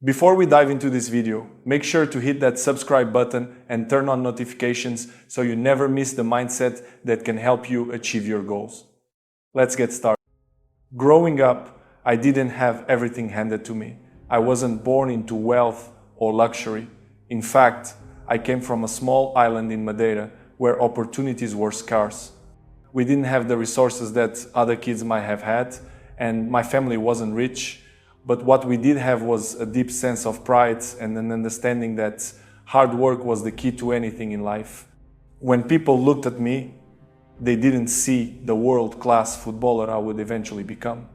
Before we dive into this video, make sure to hit that subscribe button and turn on notifications so you never miss the mindset that can help you achieve your goals. Let's get started. Growing up, I didn't have everything handed to me. I wasn't born into wealth or luxury. In fact, I came from a small island in Madeira where opportunities were scarce. We didn't have the resources that other kids might have had, and my family wasn't rich. But what we did have was a deep sense of pride and an understanding that hard work was the key to anything in life. When people looked at me, they didn't see the world-class footballer I would eventually become.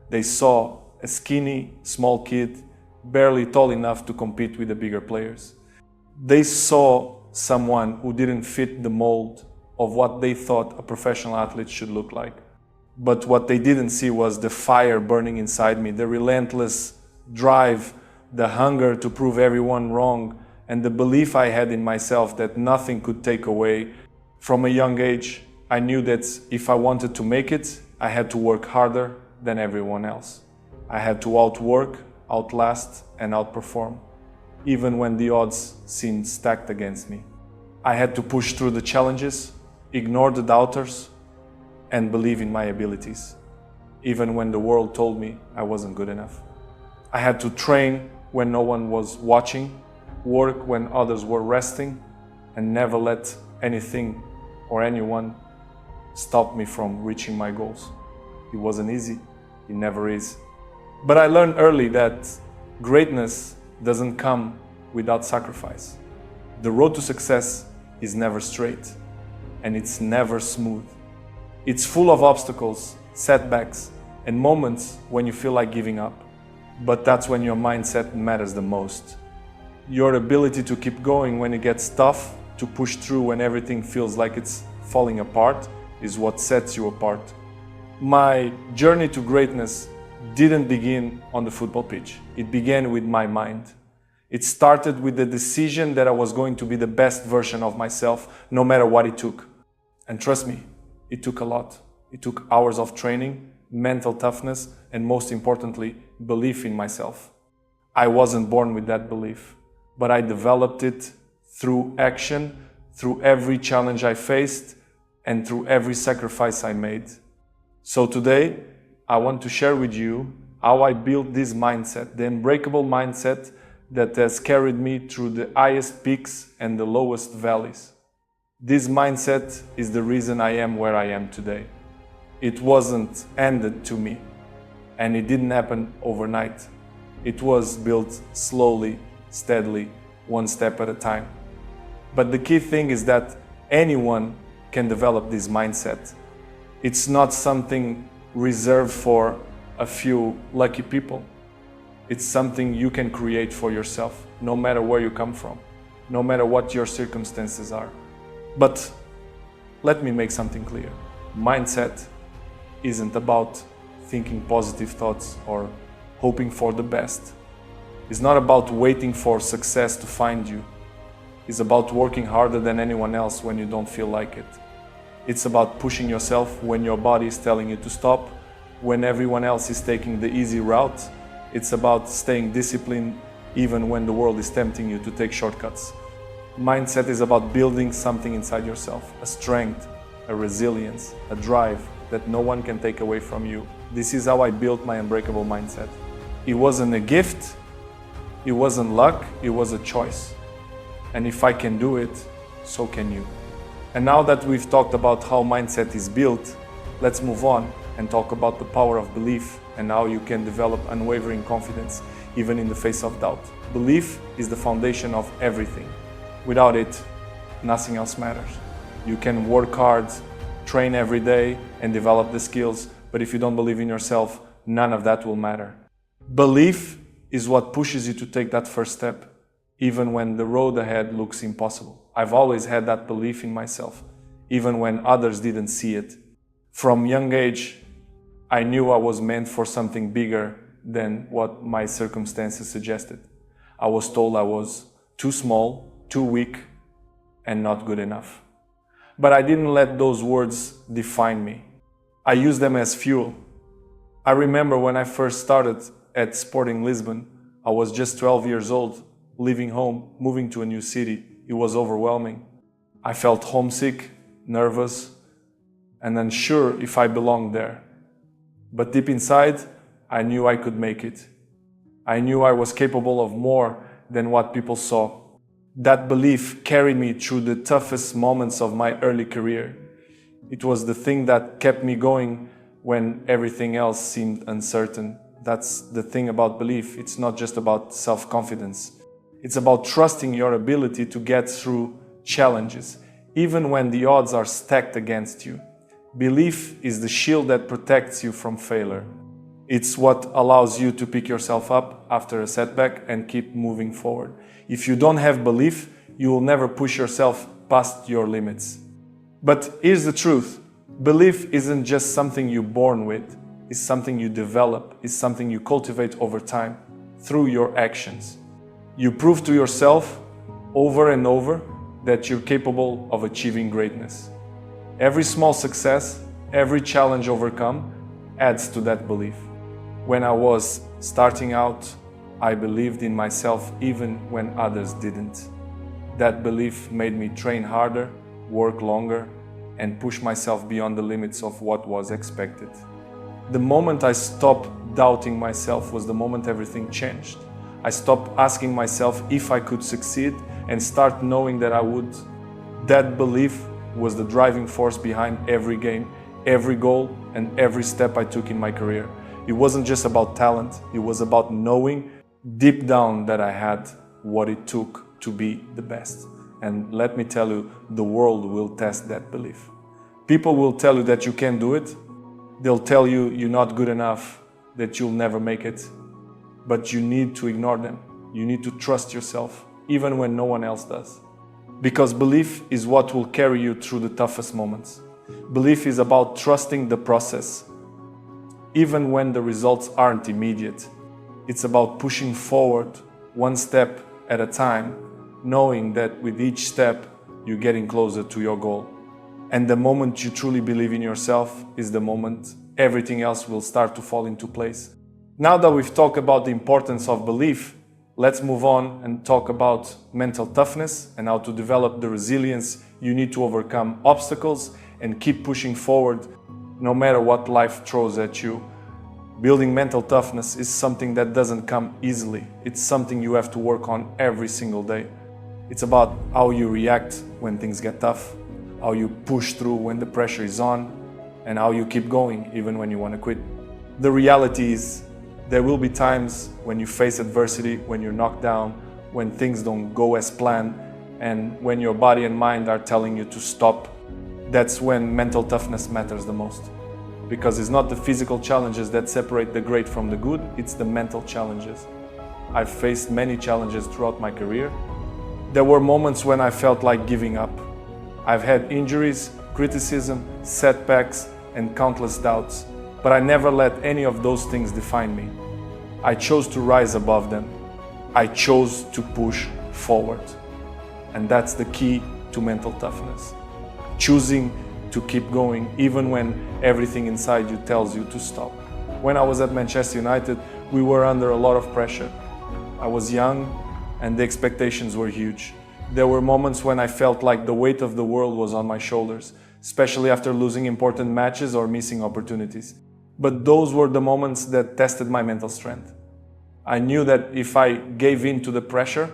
They saw a skinny, small kid, barely tall enough to compete with the bigger players. They saw someone who didn't fit the mold of what they thought a professional athlete should look like. But what they didn't see was the fire burning inside me, the relentless drive, the hunger to prove everyone wrong, and the belief I had in myself that nothing could take away. From a young age, I knew that if I wanted to make it, I had to work harder than everyone else. I had to outwork, outlast, and outperform, even when the odds seemed stacked against me. I had to push through the challenges, ignore the doubters, and believe in my abilities, even when the world told me I wasn't good enough. I had to train when no one was watching, work when others were resting, and never let anything or anyone stop me from reaching my goals. It wasn't easy, it never is. But I learned early that greatness doesn't come without sacrifice. The road to success is never straight, and it's never smooth. It's full of obstacles, setbacks, and moments when you feel like giving up. But that's when your mindset matters the most. Your ability to keep going when it gets tough, to push through when everything feels like it's falling apart, is what sets you apart. My journey to greatness didn't begin on the football pitch. It began with my mind. It started with the decision that I was going to be the best version of myself, no matter what it took. And trust me, it took a lot. It took hours of training, mental toughness, and most importantly, belief in myself. I wasn't born with that belief, but I developed it through action, through every challenge I faced, and through every sacrifice I made. So today, I want to share with you how I built this mindset, the unbreakable mindset that has carried me through the highest peaks and the lowest valleys. This mindset is the reason I am where I am today. It wasn't handed to me, and it didn't happen overnight. It was built slowly, steadily, one step at a time. But the key thing is that anyone can develop this mindset. It's not something reserved for a few lucky people. It's something you can create for yourself, no matter where you come from, no matter what your circumstances are. But let me make something clear. Mindset isn't about thinking positive thoughts or hoping for the best. It's not about waiting for success to find you. It's about working harder than anyone else when you don't feel like it. It's about pushing yourself when your body is telling you to stop, when everyone else is taking the easy route. It's about staying disciplined even when the world is tempting you to take shortcuts. Mindset is about building something inside yourself, a strength, a resilience, a drive that no one can take away from you. This is how I built my unbreakable mindset. It wasn't a gift, it wasn't luck, it was a choice. And if I can do it, so can you. And now that we've talked about how mindset is built, let's move on and talk about the power of belief and how you can develop unwavering confidence even in the face of doubt. Belief is the foundation of everything. Without it, nothing else matters. You can work hard, train every day, and develop the skills, but if you don't believe in yourself, none of that will matter. Belief is what pushes you to take that first step, even when the road ahead looks impossible. I've always had that belief in myself, even when others didn't see it. From young age, I knew I was meant for something bigger than what my circumstances suggested. I was told I was too small, too weak, and not good enough. But I didn't let those words define me. I used them as fuel. I remember when I first started at Sporting Lisbon, I was just 12 years old, leaving home, moving to a new city. It was overwhelming. I felt homesick, nervous, and unsure if I belonged there. But deep inside, I knew I could make it. I knew I was capable of more than what people saw. That belief carried me through the toughest moments of my early career. It was the thing that kept me going when everything else seemed uncertain. That's the thing about belief. It's not just about self-confidence. It's about trusting your ability to get through challenges, even when the odds are stacked against you. Belief is the shield that protects you from failure. It's what allows you to pick yourself up after a setback and keep moving forward. If you don't have belief, you will never push yourself past your limits. But here's the truth. Belief isn't just something you're born with. It's something you develop. It's something you cultivate over time through your actions. You prove to yourself over and over that you're capable of achieving greatness. Every small success, every challenge overcome adds to that belief. When I was starting out, I believed in myself even when others didn't. That belief made me train harder, work longer, and push myself beyond the limits of what was expected. The moment I stopped doubting myself was the moment everything changed. I stopped asking myself if I could succeed and start knowing that I would. That belief was the driving force behind every game, every goal, and every step I took in my career. It wasn't just about talent, it was about knowing deep down that I had what it took to be the best. And let me tell you, the world will test that belief. People will tell you that you can't do it. They'll tell you you're not good enough, that you'll never make it. But you need to ignore them. You need to trust yourself, even when no one else does. Because belief is what will carry you through the toughest moments. Belief is about trusting the process, even when the results aren't immediate. It's about pushing forward one step at a time, knowing that with each step, you're getting closer to your goal. And the moment you truly believe in yourself is the moment everything else will start to fall into place. Now that we've talked about the importance of belief, let's move on and talk about mental toughness and how to develop the resilience you need to overcome obstacles and keep pushing forward no matter what life throws at you. Building mental toughness is something that doesn't come easily. It's something you have to work on every single day. It's about how you react when things get tough, how you push through when the pressure is on, and how you keep going even when you want to quit. The reality is, there will be times when you face adversity, when you're knocked down, when things don't go as planned, and when your body and mind are telling you to stop. That's when mental toughness matters the most. Because it's not the physical challenges that separate the great from the good, it's the mental challenges. I've faced many challenges throughout my career. There were moments when I felt like giving up. I've had injuries, criticism, setbacks, and countless doubts. But I never let any of those things define me. I chose to rise above them. I chose to push forward. And that's the key to mental toughness. Choosing to keep going even when everything inside you tells you to stop. When I was at Manchester United, we were under a lot of pressure. I was young and the expectations were huge. There were moments when I felt like the weight of the world was on my shoulders, especially after losing important matches or missing opportunities. But those were the moments that tested my mental strength. I knew that if I gave in to the pressure,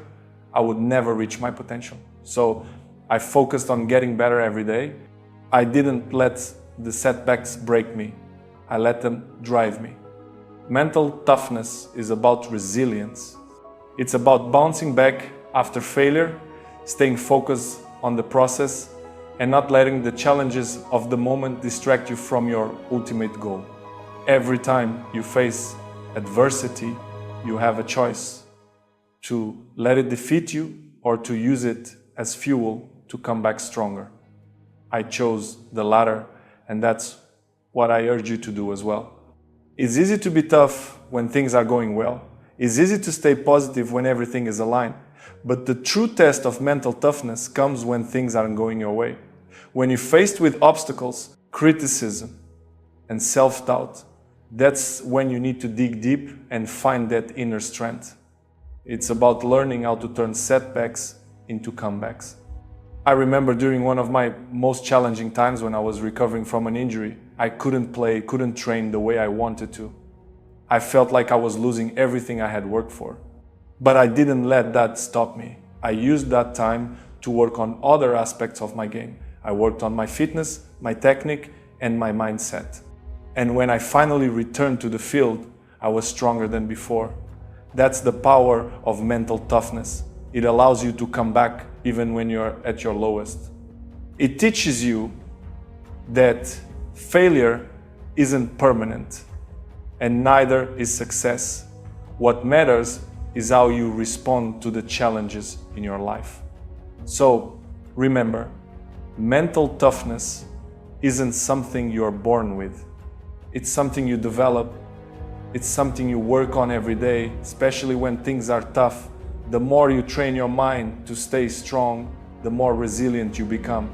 I would never reach my potential. So I focused on getting better every day. I didn't let the setbacks break me. I let them drive me. Mental toughness is about resilience. It's about bouncing back after failure, staying focused on the process, and not letting the challenges of the moment distract you from your ultimate goal. Every time you face adversity, you have a choice to let it defeat you or to use it as fuel to come back stronger. I chose the latter, and that's what I urge you to do as well. It's easy to be tough when things are going well. It's easy to stay positive when everything is aligned. But the true test of mental toughness comes when things aren't going your way. When you're faced with obstacles, criticism, and self-doubt, that's when you need to dig deep and find that inner strength. It's about learning how to turn setbacks into comebacks. I remember during one of my most challenging times when I was recovering from an injury, I couldn't play, couldn't train the way I wanted to. I felt like I was losing everything I had worked for. But I didn't let that stop me. I used that time to work on other aspects of my game. I worked on my fitness, my technique, and my mindset. And when I finally returned to the field, I was stronger than before. That's the power of mental toughness. It allows you to come back even when you're at your lowest. It teaches you that failure isn't permanent, and neither is success. What matters is how you respond to the challenges in your life. So remember, mental toughness isn't something you're born with. It's something you develop. It's something you work on every day, especially when things are tough. The more you train your mind to stay strong, the more resilient you become.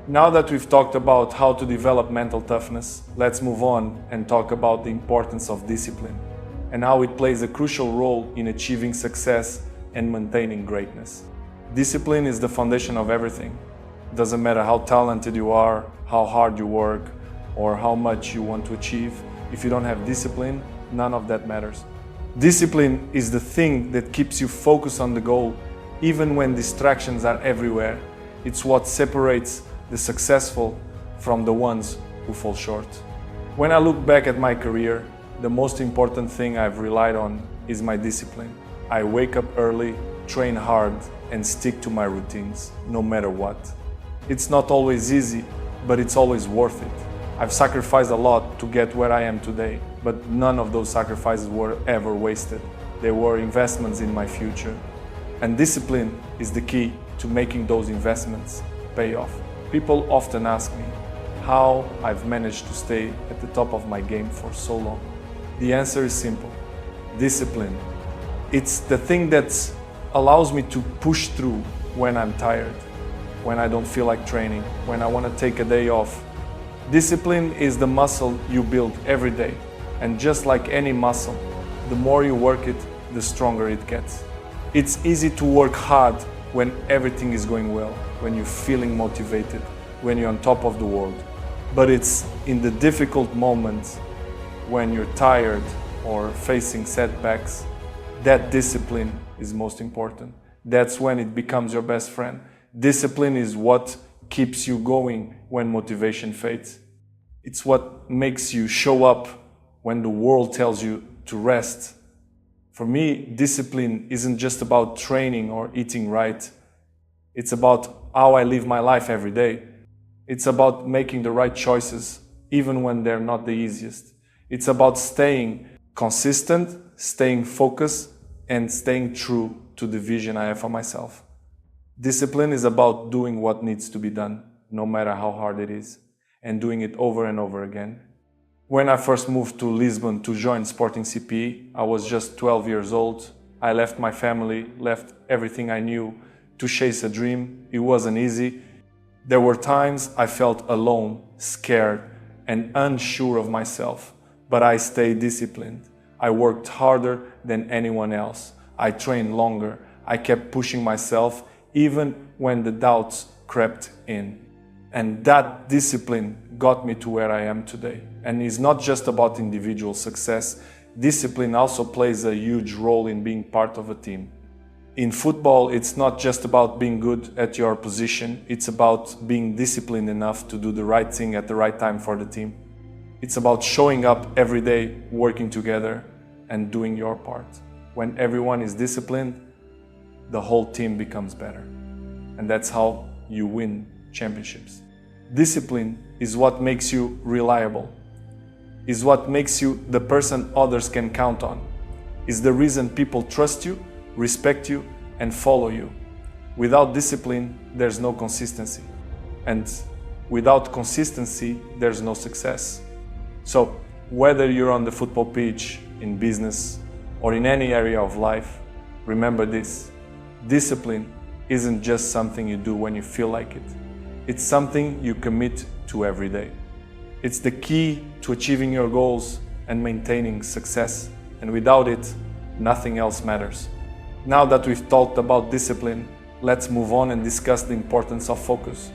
Now that we've talked about how to develop mental toughness, let's move on and talk about the importance of discipline and how it plays a crucial role in achieving success and maintaining greatness. Discipline is the foundation of everything. It doesn't matter how talented you are, how hard you work, or how much you want to achieve. If you don't have discipline, none of that matters. Discipline is the thing that keeps you focused on the goal, even when distractions are everywhere. It's what separates the successful from the ones who fall short. When I look back at my career, the most important thing I've relied on is my discipline. I wake up early, train hard, and stick to my routines, no matter what. It's not always easy, but it's always worth it. I've sacrificed a lot to get where I am today, but none of those sacrifices were ever wasted. They were investments in my future. And discipline is the key to making those investments pay off. People often ask me how I've managed to stay at the top of my game for so long. The answer is simple: discipline. It's the thing that allows me to push through when I'm tired, when I don't feel like training, when I want to take a day off. Discipline is the muscle you build every day. And just like any muscle, the more you work it, the stronger it gets. It's easy to work hard when everything is going well, when you're feeling motivated, when you're on top of the world. But it's in the difficult moments, when you're tired or facing setbacks, that discipline is most important. That's when it becomes your best friend. Discipline is what keeps you going when motivation fades. It's what makes you show up when the world tells you to rest. For me, discipline isn't just about training or eating right. It's about how I live my life every day. It's about making the right choices, even when they're not the easiest. It's about staying consistent, staying focused, and staying true to the vision I have for myself. Discipline is about doing what needs to be done, no matter how hard it is, and doing it over and over again. When I first moved to Lisbon to join Sporting CPE, I was just 12 years old. I left my family, left everything I knew to chase a dream. It wasn't easy. There were times I felt alone, scared, and unsure of myself, but I stayed disciplined. I worked harder than anyone else. I trained longer. I kept pushing myself even when the doubts crept in. And that discipline got me to where I am today. And it's not just about individual success. Discipline also plays a huge role in being part of a team. In football, it's not just about being good at your position. It's about being disciplined enough to do the right thing at the right time for the team. It's about showing up every day, working together, and doing your part. When everyone is disciplined, the whole team becomes better. And that's how you win championships. Discipline is what makes you reliable, is what makes you the person others can count on, is the reason people trust you, respect you, and follow you. Without discipline, there's no consistency. And without consistency, there's no success. So, whether you're on the football pitch, in business, or in any area of life, remember this: discipline isn't just something you do when you feel like it. It's something you commit to every day. It's the key to achieving your goals and maintaining success. And without it, nothing else matters. Now that we've talked about discipline, let's move on and discuss the importance of focus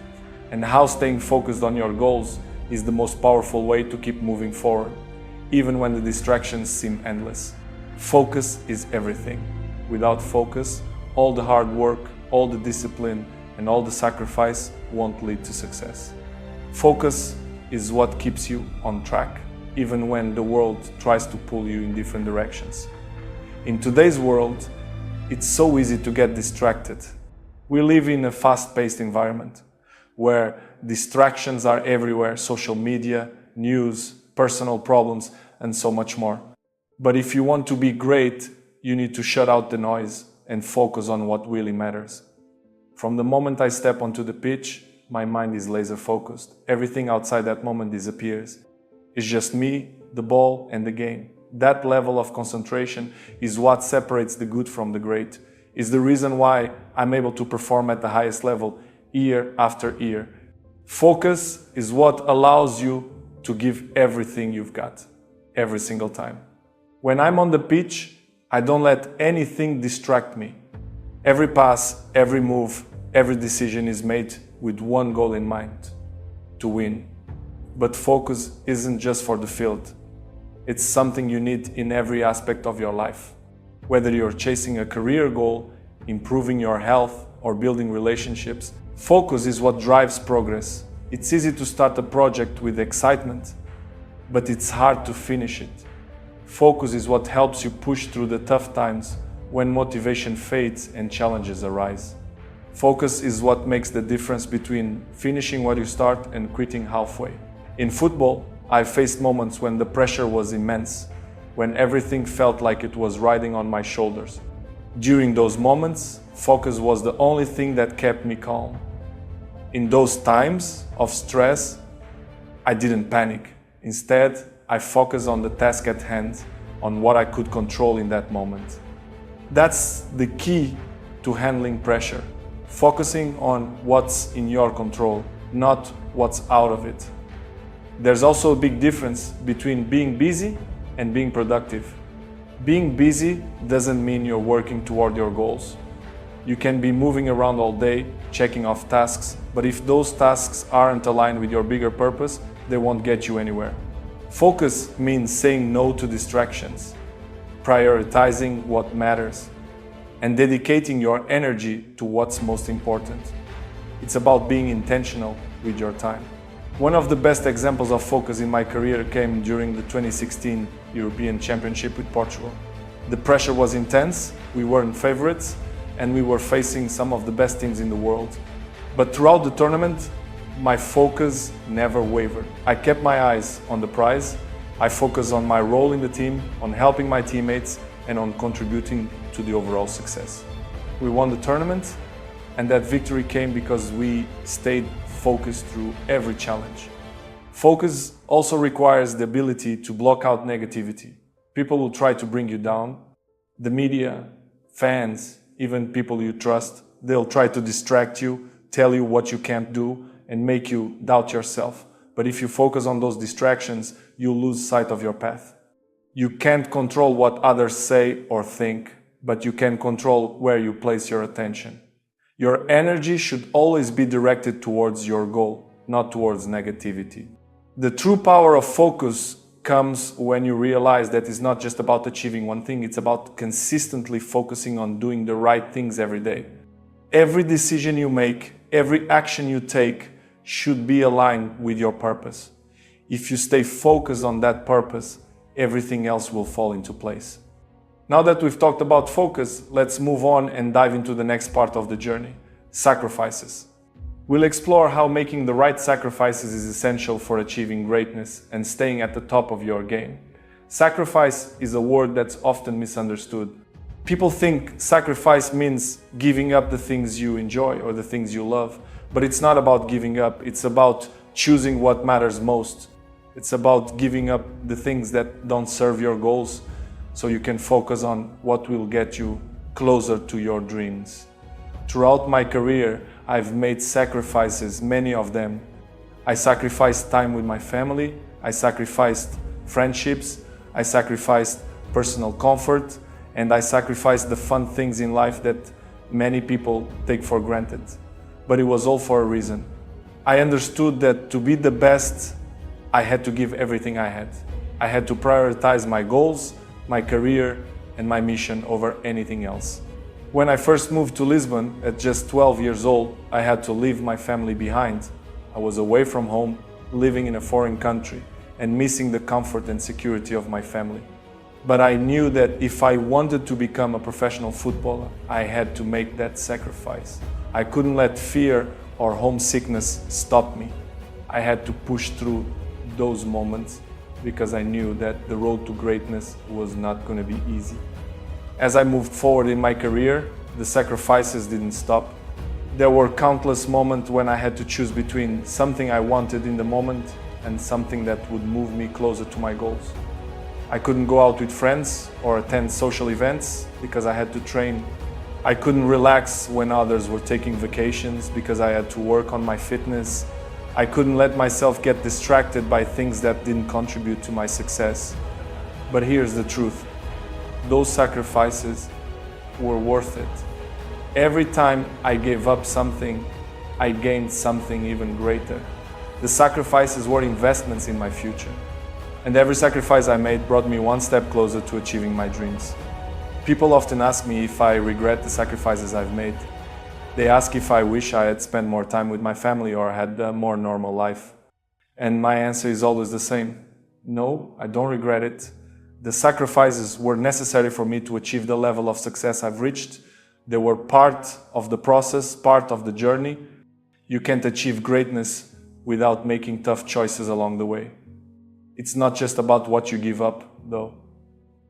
and how staying focused on your goals is the most powerful way to keep moving forward, even when the distractions seem endless. Focus is everything. Without focus, all the hard work, all the discipline, and all the sacrifice won't lead to success. Focus is what keeps you on track, even when the world tries to pull you in different directions. In today's world, it's so easy to get distracted. We live in a fast-paced environment where distractions are everywhere: social media, news, personal problems, and so much more. But if you want to be great, you need to shut out the noise and focus on what really matters. From the moment I step onto the pitch, my mind is laser focused. Everything outside that moment disappears. It's just me, the ball, and the game. That level of concentration is what separates the good from the great. Is the reason why I'm able to perform at the highest level year after year. Focus is what allows you to give everything you've got, every single time. When I'm on the pitch, I don't let anything distract me. Every pass, every move, every decision is made with one goal in mind: to win. But focus isn't just for the field. It's something you need in every aspect of your life. Whether you're chasing a career goal, improving your health, or building relationships, focus is what drives progress. It's easy to start a project with excitement, but it's hard to finish it. Focus is what helps you push through the tough times when motivation fades and challenges arise. Focus is what makes the difference between finishing what you start and quitting halfway. In football, I faced moments when the pressure was immense, when everything felt like it was riding on my shoulders. During those moments, focus was the only thing that kept me calm. In those times of stress, I didn't panic. Instead, I focused on the task at hand, on what I could control in that moment. That's the key to handling pressure. Focusing on what's in your control, not what's out of it. There's also a big difference between being busy and being productive. Being busy doesn't mean you're working toward your goals. You can be moving around all day, checking off tasks, but if those tasks aren't aligned with your bigger purpose, they won't get you anywhere. Focus means saying no to distractions, prioritizing what matters, and dedicating your energy to what's most important. It's about being intentional with your time. One of the best examples of focus in my career came during the 2016 European Championship with Portugal. The pressure was intense, we weren't favorites, and we were facing some of the best teams in the world. But throughout the tournament, my focus never wavered. I kept my eyes on the prize. I focused on my role in the team, on helping my teammates, and on contributing to the overall success. We won the tournament, and that victory came because we stayed focused through every challenge. Focus also requires the ability to block out negativity. People will try to bring you down. The media, fans, even people you trust, they'll try to distract you, tell you what you can't do, and make you doubt yourself. But if you focus on those distractions, you'll lose sight of your path. You can't control what others say or think, but you can control where you place your attention. Your energy should always be directed towards your goal, not towards negativity. The true power of focus comes when you realize that it's not just about achieving one thing, it's about consistently focusing on doing the right things every day. Every decision you make, every action you take should be aligned with your purpose. If you stay focused on that purpose, everything else will fall into place. Now that we've talked about focus, let's move on and dive into the next part of the journey: sacrifices. We'll explore how making the right sacrifices is essential for achieving greatness and staying at the top of your game. Sacrifice is a word that's often misunderstood. People think sacrifice means giving up the things you enjoy or the things you love, but it's not about giving up, it's about choosing what matters most. It's about giving up the things that don't serve your goals so you can focus on what will get you closer to your dreams. Throughout my career, I've made sacrifices, many of them. I sacrificed time with my family, I sacrificed friendships, I sacrificed personal comfort, and I sacrificed the fun things in life that many people take for granted. But it was all for a reason. I understood that to be the best, I had to give everything I had. I had to prioritize my goals, my career, and my mission over anything else. When I first moved to Lisbon at just 12 years old, I had to leave my family behind. I was away from home, living in a foreign country, and missing the comfort and security of my family. But I knew that if I wanted to become a professional footballer, I had to make that sacrifice. I couldn't let fear or homesickness stop me. I had to push through those moments because I knew that the road to greatness was not going to be easy. As I moved forward in my career, the sacrifices didn't stop. There were countless moments when I had to choose between something I wanted in the moment and something that would move me closer to my goals. I couldn't go out with friends or attend social events because I had to train. I couldn't relax when others were taking vacations because I had to work on my fitness. I couldn't let myself get distracted by things that didn't contribute to my success. But here's the truth. Those sacrifices were worth it. Every time I gave up something, I gained something even greater. The sacrifices were investments in my future. And every sacrifice I made brought me one step closer to achieving my dreams. People often ask me if I regret the sacrifices I've made. They ask if I wish I had spent more time with my family or had a more normal life. And my answer is always the same. No, I don't regret it. The sacrifices were necessary for me to achieve the level of success I've reached. They were part of the process, part of the journey. You can't achieve greatness without making tough choices along the way. It's not just about what you give up, though.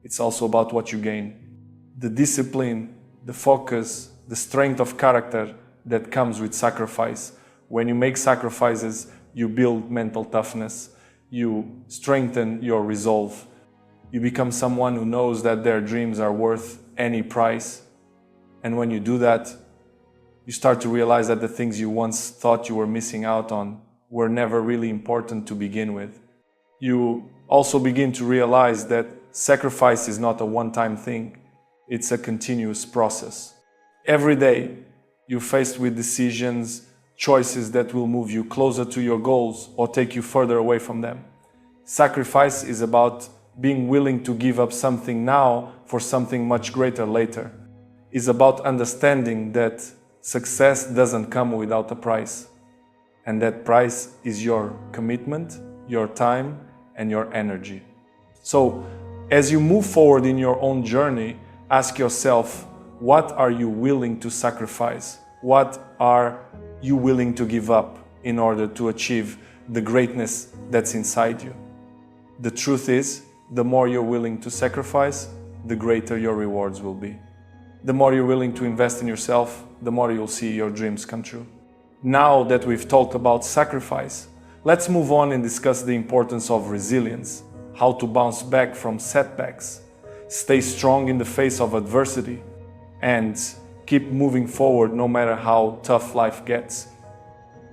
It's also about what you gain. The discipline, the focus, the strength of character that comes with sacrifice. When you make sacrifices, you build mental toughness. You strengthen your resolve. You become someone who knows that their dreams are worth any price. And when you do that, you start to realize that the things you once thought you were missing out on were never really important to begin with. You also begin to realize that sacrifice is not a one-time thing. It's a continuous process. Every day, you're faced with decisions, choices that will move you closer to your goals or take you further away from them. Sacrifice is about being willing to give up something now for something much greater later. It's about understanding that success doesn't come without a price. And that price is your commitment, your time, and your energy. So, as you move forward in your own journey, ask yourself, what are you willing to sacrifice? What are you willing to give up in order to achieve the greatness that's inside you? The truth is, the more you're willing to sacrifice, the greater your rewards will be. The more you're willing to invest in yourself, the more you'll see your dreams come true. Now that we've talked about sacrifice, let's move on and discuss the importance of resilience, how to bounce back from setbacks, stay strong in the face of adversity, and keep moving forward no matter how tough life gets.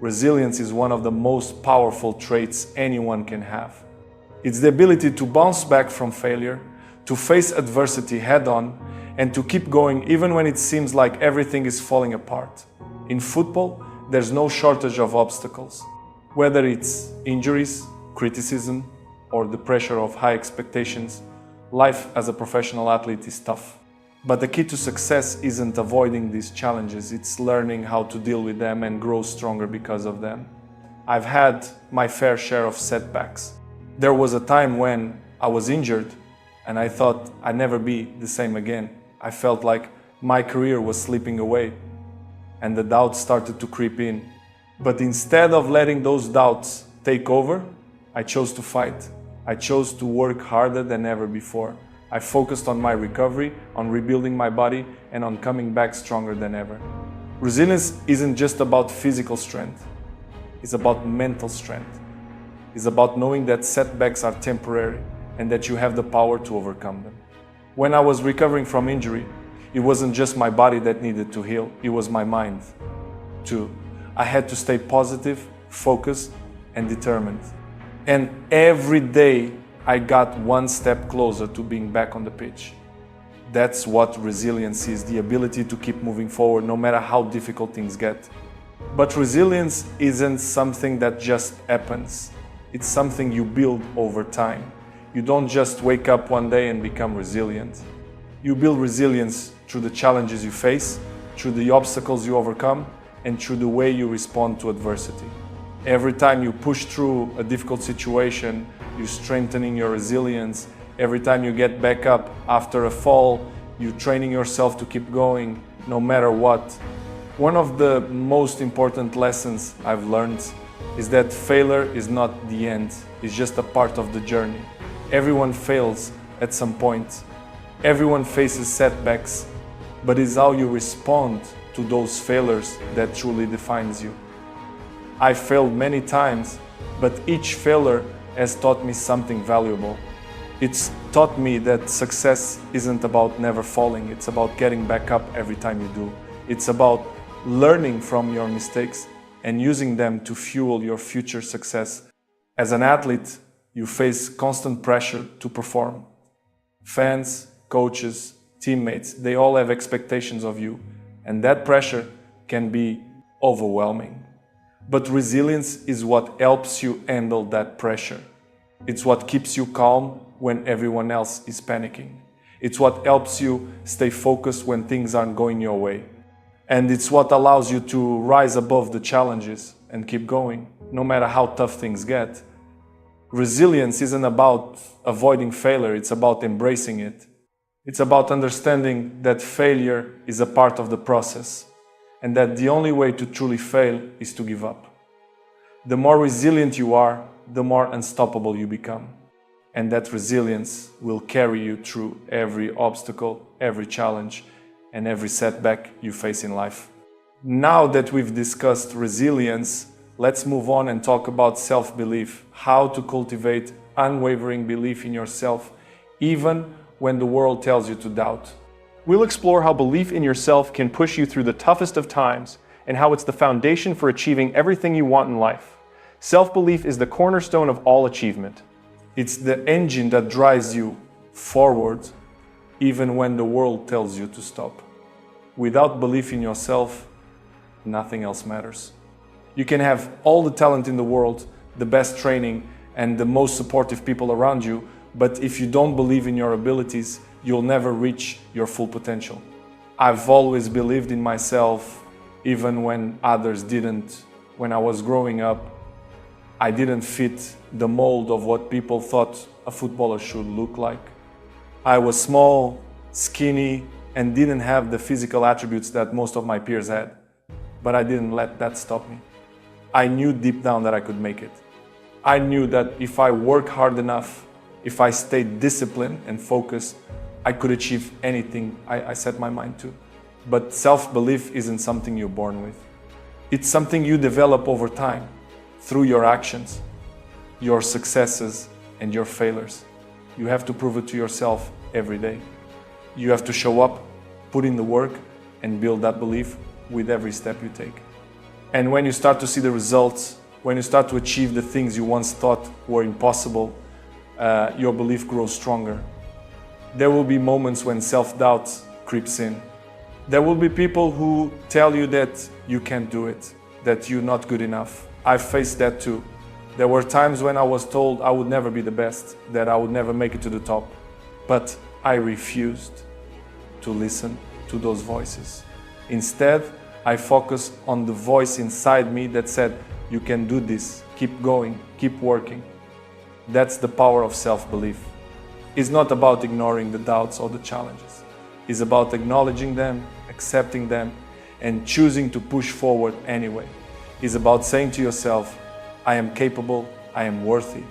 Resilience is one of the most powerful traits anyone can have. It's the ability to bounce back from failure, to face adversity head-on, and to keep going even when it seems like everything is falling apart. In football, there's no shortage of obstacles. Whether it's injuries, criticism, or the pressure of high expectations, life as a professional athlete is tough. But the key to success isn't avoiding these challenges, it's learning how to deal with them and grow stronger because of them. I've had my fair share of setbacks. There was a time when I was injured and I thought I'd never be the same again. I felt like my career was slipping away and the doubts started to creep in. But instead of letting those doubts take over, I chose to fight. I chose to work harder than ever before. I focused on my recovery, on rebuilding my body, and on coming back stronger than ever. Resilience isn't just about physical strength. It's about mental strength. It's about knowing that setbacks are temporary and that you have the power to overcome them. When I was recovering from injury, it wasn't just my body that needed to heal, it was my mind too. I had to stay positive, focused, and determined. And every day I got one step closer to being back on the pitch. That's what resilience is, the ability to keep moving forward no matter how difficult things get. But resilience isn't something that just happens. It's something you build over time. You don't just wake up one day and become resilient. You build resilience through the challenges you face, through the obstacles you overcome, and through the way you respond to adversity. Every time you push through a difficult situation, you're strengthening your resilience. Every time you get back up after a fall, you're training yourself to keep going no matter what. One of the most important lessons I've learned is that failure is not the end, it's just a part of the journey. Everyone fails at some point. Everyone faces setbacks, but it's how you respond to those failures that truly defines you. I failed many times, but each failure has taught me something valuable. It's taught me that success isn't about never falling, it's about getting back up every time you do. It's about learning from your mistakes and using them to fuel your future success. As an athlete, you face constant pressure to perform. Fans, coaches, teammates, they all have expectations of you, and that pressure can be overwhelming. But resilience is what helps you handle that pressure. It's what keeps you calm when everyone else is panicking. It's what helps you stay focused when things aren't going your way. And it's what allows you to rise above the challenges and keep going, no matter how tough things get. Resilience isn't about avoiding failure, it's about embracing it. It's about understanding that failure is a part of the process, and that the only way to truly fail is to give up. The more resilient you are, the more unstoppable you become. And that resilience will carry you through every obstacle, every challenge, and every setback you face in life. Now that we've discussed resilience, let's move on and talk about self-belief, how to cultivate unwavering belief in yourself, even when the world tells you to doubt. We'll explore how belief in yourself can push you through the toughest of times and how it's the foundation for achieving everything you want in life. Self-belief is the cornerstone of all achievement. It's the engine that drives you forward even when the world tells you to stop. Without belief in yourself, nothing else matters. You can have all the talent in the world, the best training, and the most supportive people around you, but if you don't believe in your abilities, you'll never reach your full potential. I've always believed in myself, even when others didn't. When I was growing up, I didn't fit the mold of what people thought a footballer should look like. I was small, skinny, and didn't have the physical attributes that most of my peers had. But I didn't let that stop me. I knew deep down that I could make it. I knew that if I work hard enough, if I stayed disciplined and focused, I could achieve anything I set my mind to. But self-belief isn't something you're born with. It's something you develop over time, through your actions, your successes, and your failures. You have to prove it to yourself every day. You have to show up, put in the work, and build that belief with every step you take. And when you start to see the results, when you start to achieve the things you once thought were impossible, your belief grows stronger. There will be moments when self-doubt creeps in. There will be people who tell you that you can't do it, that you're not good enough. I've faced that too. There were times when I was told I would never be the best, that I would never make it to the top. But I refused to listen to those voices. Instead, I focused on the voice inside me that said, you can do this, keep going, keep working. That's the power of self-belief. It's not about ignoring the doubts or the challenges. It's about acknowledging them, accepting them, and choosing to push forward anyway. It's about saying to yourself, I am capable, I am worthy,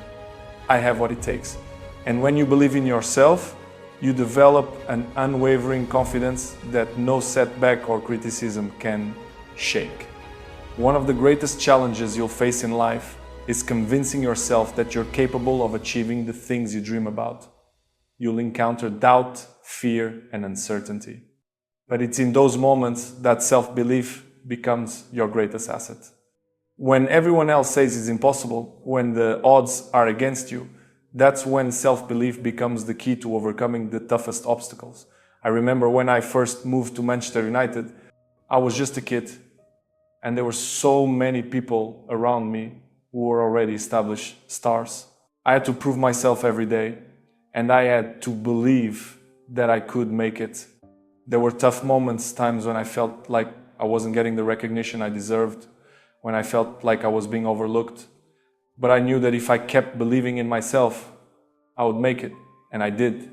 I have what it takes. And when you believe in yourself, you develop an unwavering confidence that no setback or criticism can shake. One of the greatest challenges you'll face in life is convincing yourself that you're capable of achieving the things you dream about. You'll encounter doubt, fear, and uncertainty. But it's in those moments that self-belief becomes your greatest asset. When everyone else says it's impossible, when the odds are against you, that's when self-belief becomes the key to overcoming the toughest obstacles. I remember when I first moved to Manchester United, I was just a kid, and there were so many people around me who were already established stars. I had to prove myself every day, and I had to believe that I could make it. There were tough moments, times when I felt like I wasn't getting the recognition I deserved, when I felt like I was being overlooked. But I knew that if I kept believing in myself, I would make it, and I did.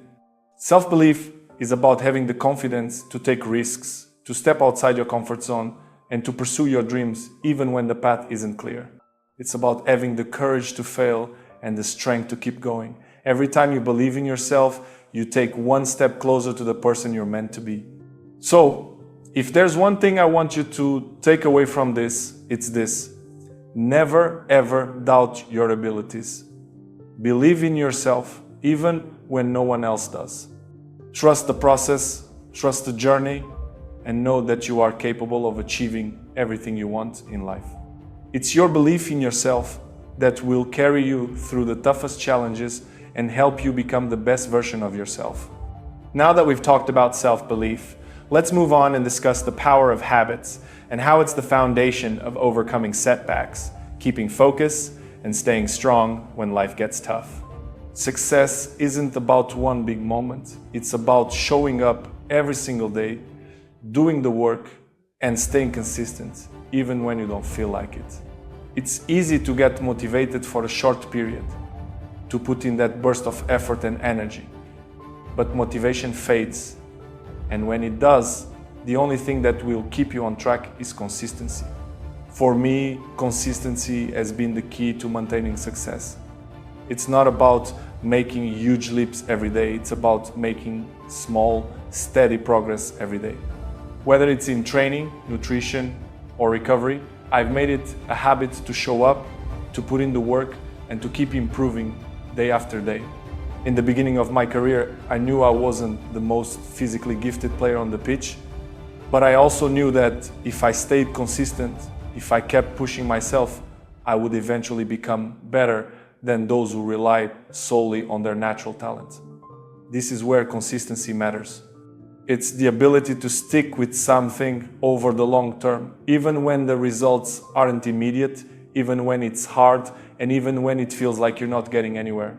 Self-belief is about having the confidence to take risks, to step outside your comfort zone, and to pursue your dreams even when the path isn't clear. It's about having the courage to fail and the strength to keep going. Every time you believe in yourself, you take one step closer to the person you're meant to be. So, if there's one thing I want you to take away from this, it's this. Never ever doubt your abilities. Believe in yourself, even when no one else does. Trust the process, trust the journey, and know that you are capable of achieving everything you want in life. It's your belief in yourself that will carry you through the toughest challenges and help you become the best version of yourself. Now that we've talked about self-belief, let's move on and discuss the power of habits and how it's the foundation of overcoming setbacks, keeping focus, and staying strong when life gets tough. Success isn't about one big moment. It's about showing up every single day, doing the work, and staying consistent, even when you don't feel like it. It's easy to get motivated for a short period, to put in that burst of effort and energy. But motivation fades, and when it does, the only thing that will keep you on track is consistency. For me, consistency has been the key to maintaining success. It's not about making huge leaps every day, it's about making small, steady progress every day. Whether it's in training, nutrition, or recovery, I've made it a habit to show up, to put in the work, and to keep improving day after day. In the beginning of my career, I knew I wasn't the most physically gifted player on the pitch, but I also knew that if I stayed consistent, if I kept pushing myself, I would eventually become better than those who rely solely on their natural talent. This is where consistency matters. It's the ability to stick with something over the long term, even when the results aren't immediate, even when it's hard, and even when it feels like you're not getting anywhere.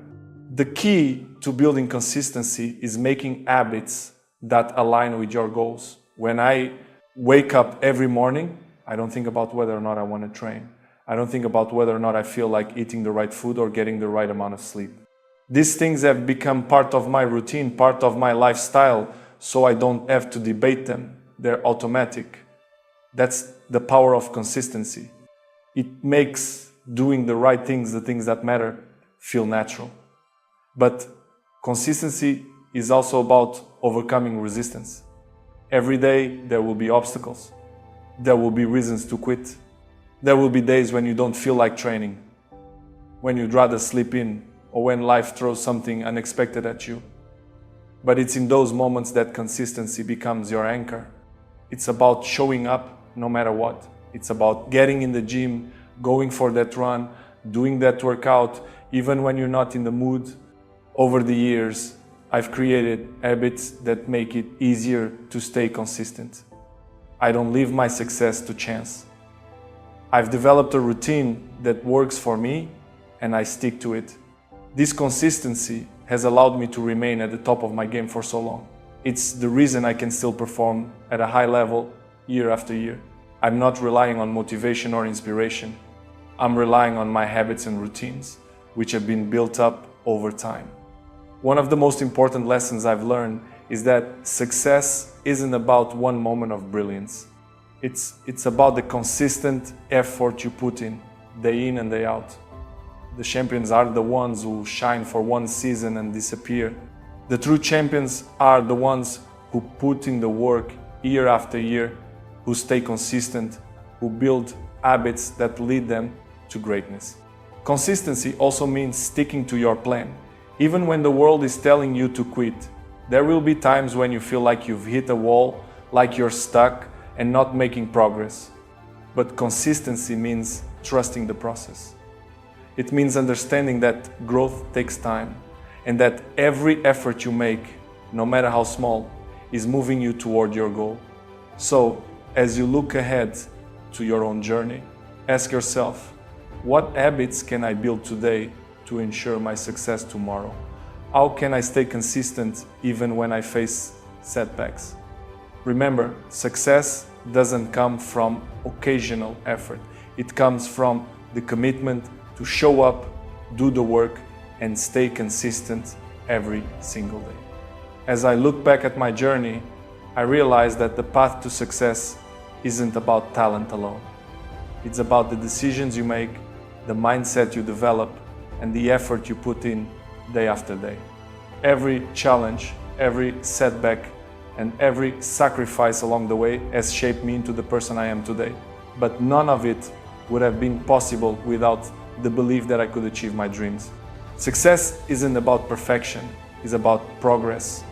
The key to building consistency is making habits that align with your goals. When I wake up every morning, I don't think about whether or not I want to train. I don't think about whether or not I feel like eating the right food or getting the right amount of sleep. These things have become part of my routine, part of my lifestyle, so I don't have to debate them. They're automatic. That's the power of consistency. It makes doing the right things, the things that matter, feel natural. But consistency is also about overcoming resistance. Every day there will be obstacles. There will be reasons to quit. There will be days when you don't feel like training, when you'd rather sleep in, or when life throws something unexpected at you. But it's in those moments that consistency becomes your anchor. It's about showing up no matter what. It's about getting in the gym, going for that run, doing that workout, even when you're not in the mood. Over the years, I've created habits that make it easier to stay consistent. I don't leave my success to chance. I've developed a routine that works for me, and I stick to it. This consistency has allowed me to remain at the top of my game for so long. It's the reason I can still perform at a high level year after year. I'm not relying on motivation or inspiration. I'm relying on my habits and routines, which have been built up over time. One of the most important lessons I've learned is that success isn't about one moment of brilliance. It's about the consistent effort you put in, day in and day out. The champions are the ones who shine for one season and disappear. The true champions are the ones who put in the work year after year, who stay consistent, who build habits that lead them to greatness. Consistency also means sticking to your plan. Even when the world is telling you to quit, there will be times when you feel like you've hit a wall, like you're stuck and not making progress. But consistency means trusting the process. It means understanding that growth takes time and that every effort you make, no matter how small, is moving you toward your goal. So, as you look ahead to your own journey, ask yourself, what habits can I build today to ensure my success tomorrow? How can I stay consistent even when I face setbacks? Remember, success doesn't come from occasional effort. It comes from the commitment to show up, do the work, and stay consistent every single day. As I look back at my journey, I realized that the path to success isn't about talent alone. It's about the decisions you make, the mindset you develop, and the effort you put in day after day. Every challenge, every setback, and every sacrifice along the way has shaped me into the person I am today. But none of it would have been possible without the belief that I could achieve my dreams. Success isn't about perfection, it's about progress.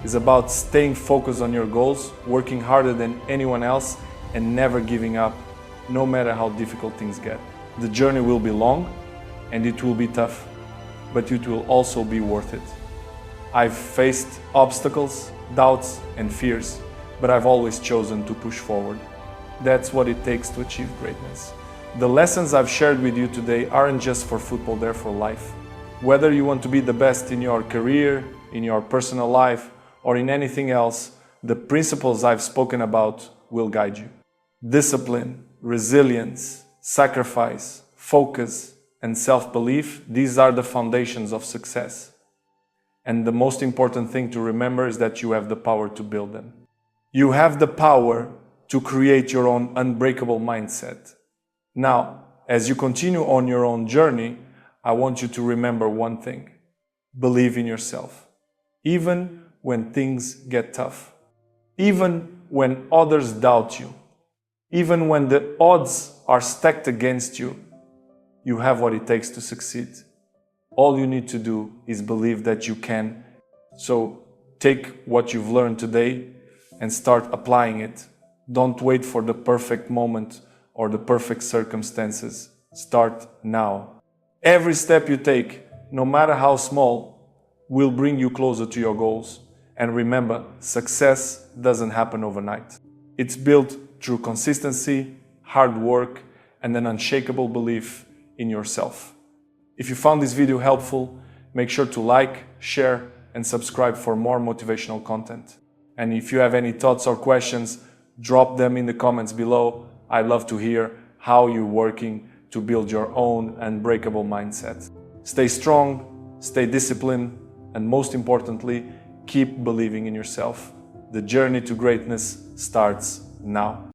It's about staying focused on your goals, working harder than anyone else, and never giving up, no matter how difficult things get. The journey will be long, and it will be tough, but it will also be worth it. I've faced obstacles, doubts, and fears, but I've always chosen to push forward. That's what it takes to achieve greatness. The lessons I've shared with you today aren't just for football, they're for life. Whether you want to be the best in your career, in your personal life, or in anything else, the principles I've spoken about will guide you. Discipline, resilience, sacrifice, focus, and self-belief, these are the foundations of success. And the most important thing to remember is that you have the power to build them. You have the power to create your own unbreakable mindset. Now, as you continue on your own journey, I want you to remember one thing. Believe in yourself. Even when things get tough. Even when others doubt you. Even when the odds are stacked against you, you have what it takes to succeed. All you need to do is believe that you can. So take what you've learned today and start applying it. Don't wait for the perfect moment or the perfect circumstances. Start now. Every step you take, no matter how small, will bring you closer to your goals. And remember, success doesn't happen overnight. It's built through consistency, hard work, and an unshakable belief in yourself. If you found this video helpful, make sure to like, share, and subscribe for more motivational content. And if you have any thoughts or questions, drop them in the comments below. I'd love to hear how you're working to build your own unbreakable mindset. Stay strong, stay disciplined, and most importantly, keep believing in yourself. The journey to greatness starts now.